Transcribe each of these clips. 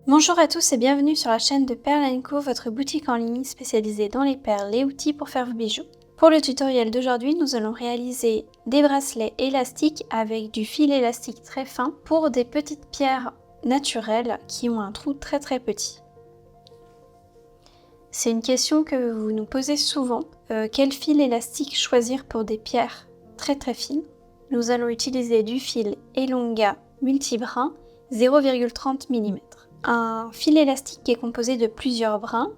Bonjour à tous et bienvenue sur la chaîne de Perle & Co, votre boutique en ligne spécialisée dans les perles et outils pour faire vos bijoux. Pour le tutoriel d'aujourd'hui, nous allons réaliser des bracelets élastiques avec du fil élastique très fin pour des petites pierres naturelles qui ont un trou très petit. C'est une question que vous nous posez souvent. Quel fil élastique choisir pour des pierres très fines? Nous allons utiliser du fil Elonga multibrin 0,30 mm. Un fil élastique est composé de plusieurs brins,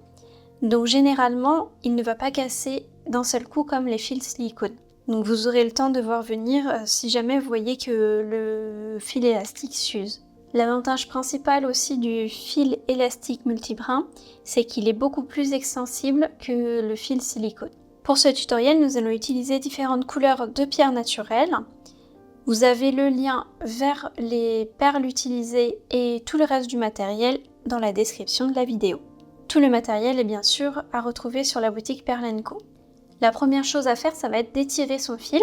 donc généralement il ne va pas casser d'un seul coup comme les fils silicone. Donc vous aurez le temps de voir venir si jamais vous voyez que le fil élastique s'use. L'avantage principal aussi du fil élastique multibrin, c'est qu'il est beaucoup plus extensible que le fil silicone. Pour ce tutoriel, nous allons utiliser différentes couleurs de pierres naturelles. Vous avez le lien vers les perles utilisées et tout le reste du matériel dans la description de la vidéo. Tout le matériel est bien sûr à retrouver sur la boutique Perle & Co. La première chose à faire, ça va être d'étirer son fil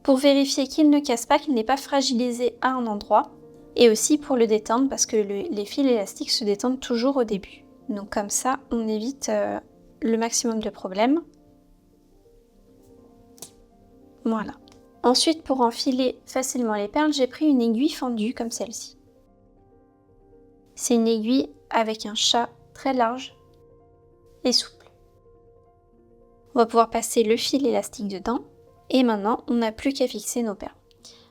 pour vérifier qu'il ne casse pas, qu'il n'est pas fragilisé à un endroit, et aussi pour le détendre parce que les fils élastiques se détendent toujours au début. Donc comme ça, on évite le maximum de problèmes. Voilà. Ensuite, pour enfiler facilement les perles, j'ai pris une aiguille fendue comme celle-ci. C'est une aiguille avec un chat très large et souple. On va pouvoir passer le fil élastique dedans et maintenant, on n'a plus qu'à fixer nos perles.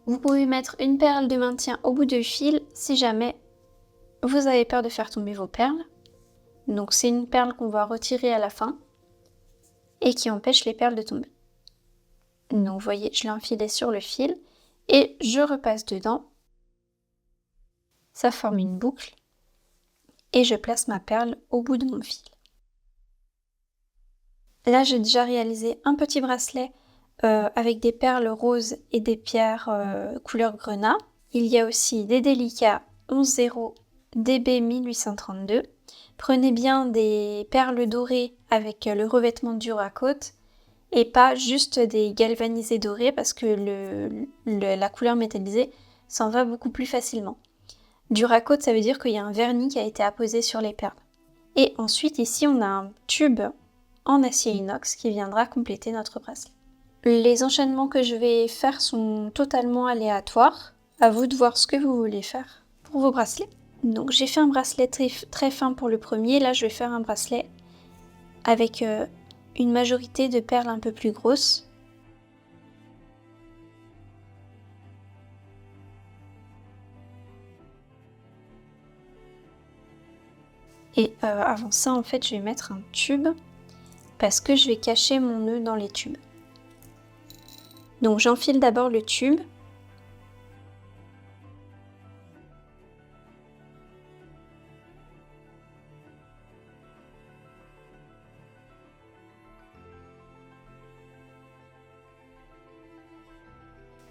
Vous pouvez mettre une perle de maintien au bout du fil si jamais vous avez peur de faire tomber vos perles. Donc c'est une perle qu'on va retirer à la fin et qui empêche les perles de tomber. Donc vous voyez, je l'ai enfilé sur le fil et je repasse dedans. Ça forme une boucle et je place ma perle au bout de mon fil. Là, j'ai déjà réalisé un petit bracelet avec des perles roses et des pierres couleur grenat. Il y a aussi des délicats 11-0 DB 1832. Prenez bien des perles dorées avec le revêtement Duracoat et pas juste des galvanisés dorés parce que la couleur métallisée s'en va beaucoup plus facilement. Duracoat, ça veut dire qu'il y a un vernis qui a été apposé sur les perles. Et ensuite, ici, on a un tube en acier inox qui viendra compléter notre bracelet. Les enchaînements que je vais faire sont totalement aléatoires. À vous de voir ce que vous voulez faire pour vos bracelets. Donc j'ai fait un bracelet très fin pour le premier. Là, je vais faire un bracelet avec une majorité de perles un peu plus grosses. Et avant ça, en fait, je vais mettre un tube parce que je vais cacher mon nœud dans les tubes. Donc j'enfile d'abord le tube.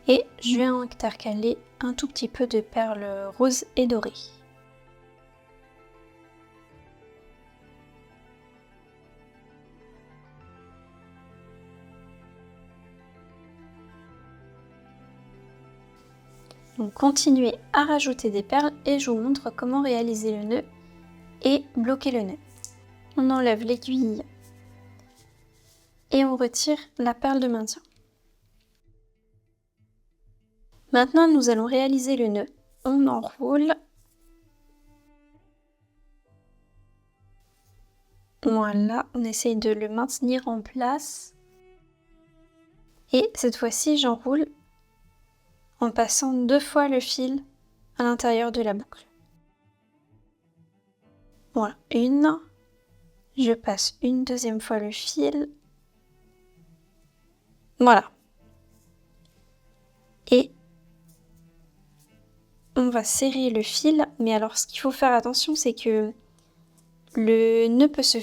Et je vais intercaler un tout petit peu de perles roses et dorées. Donc continuez à rajouter des perles et je vous montre comment réaliser le nœud et bloquer le nœud. On enlève l'aiguille et on retire la perle de maintien. Maintenant, nous allons réaliser le nœud. On enroule. Voilà, on essaye de le maintenir en place. Et cette fois-ci, j'enroule en passant 2 fois le fil à l'intérieur de la boucle. Voilà, une. Je passe une deuxième fois le fil. Voilà. Et on va serrer le fil, mais alors ce qu'il faut faire attention, c'est que le nœud peut se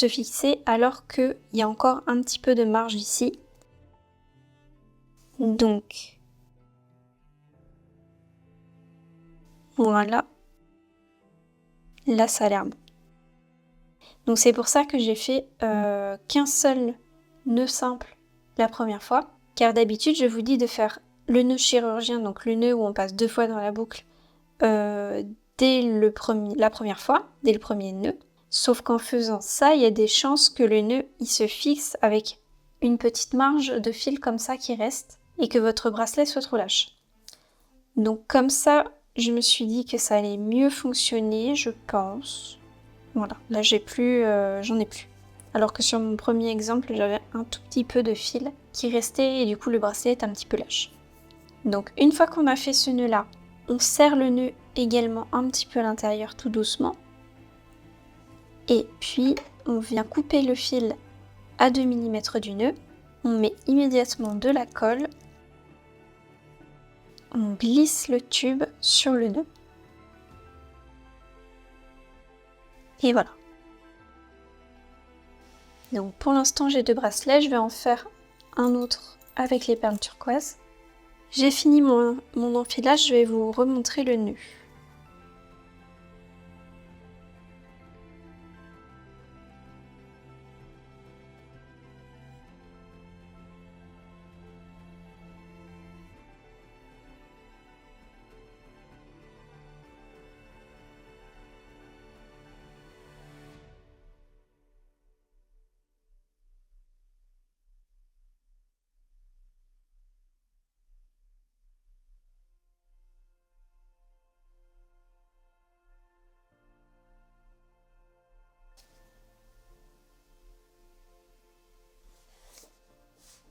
fixer alors qu'il y a encore un petit peu de marge ici. Donc, voilà. Là, ça a l'air bon. Donc c'est pour ça que j'ai fait qu'un seul nœud simple la première fois, car d'habitude je vous dis de faire le nœud chirurgien, donc le nœud où on passe 2 fois dans la boucle, dès la première fois, dès le premier nœud. Sauf qu'en faisant ça, il y a des chances que le nœud il se fixe avec une petite marge de fil comme ça qui reste et que votre bracelet soit trop lâche. Donc comme ça, je me suis dit que ça allait mieux fonctionner, je pense. Voilà, là j'en ai plus. Alors que sur mon premier exemple, j'avais un tout petit peu de fil qui restait et du coup le bracelet est un petit peu lâche. Donc une fois qu'on a fait ce nœud là, on serre le nœud également un petit peu à l'intérieur tout doucement. Et puis on vient couper le fil à 2 mm du nœud. On met immédiatement de la colle. On glisse le tube sur le nœud. Et voilà. Donc pour l'instant j'ai 2 bracelets, je vais en faire un autre avec les perles turquoises. J'ai fini mon enfilage, je vais vous remontrer le nœud.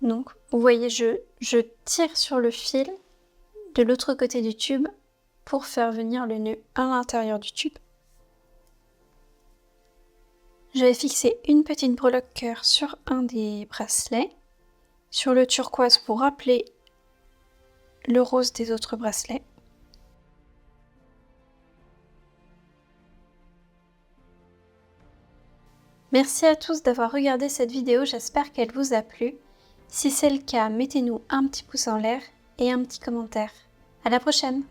Donc, vous voyez, je tire sur le fil de l'autre côté du tube pour faire venir le nœud à l'intérieur du tube. Je vais fixer une petite breloque cœur sur un des bracelets, sur le turquoise pour rappeler le rose des autres bracelets. Merci à tous d'avoir regardé cette vidéo, j'espère qu'elle vous a plu. Si c'est le cas, mettez-nous un petit pouce en l'air et un petit commentaire. À la prochaine!